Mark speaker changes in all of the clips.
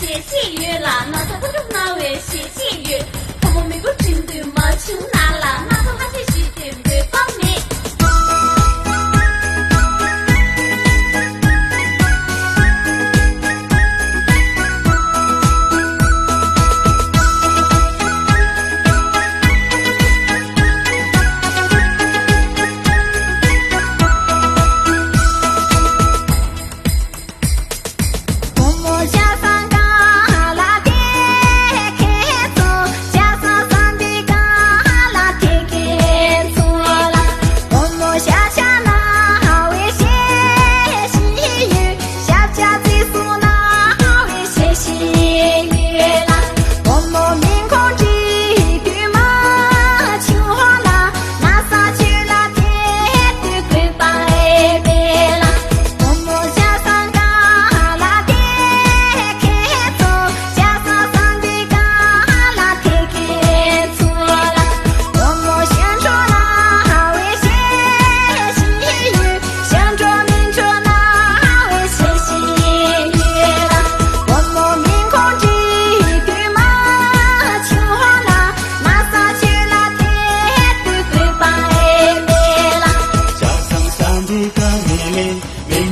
Speaker 1: 谢谢月啦，那他不就那位谢谢月，他们美国军队嘛穷难了，那他还是对不对方面。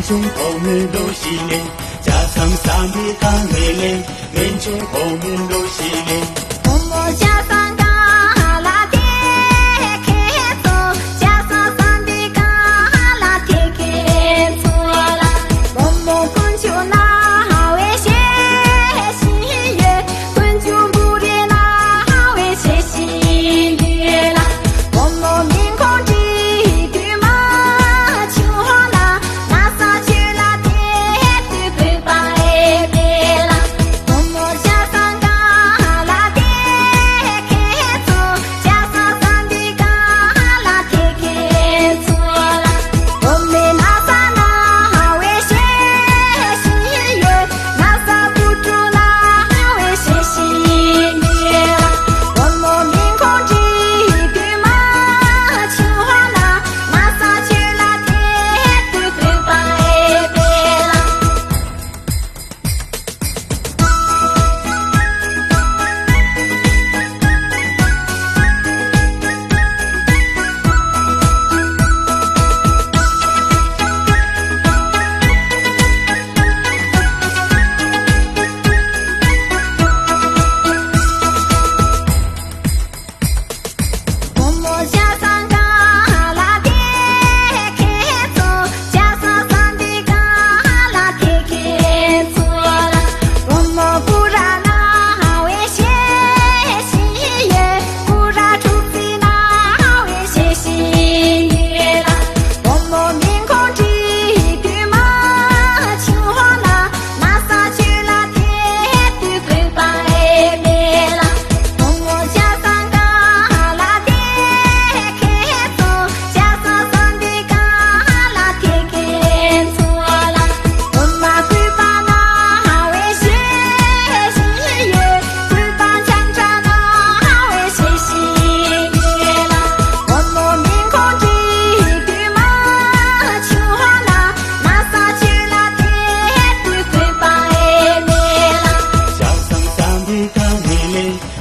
Speaker 2: 中后面都是嘞，加上三的干妹嘞，面中后面都是嘞。
Speaker 3: 我们加上嘎啦铁开走，加上三的嘎啦铁开走啦。我们滚球那为谢喜悦，滚球不的那为谢喜悦啦。我们面孔的对嘛球啦。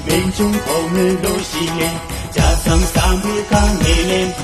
Speaker 2: 面中后面都是嘞，加上三的干妹嘞。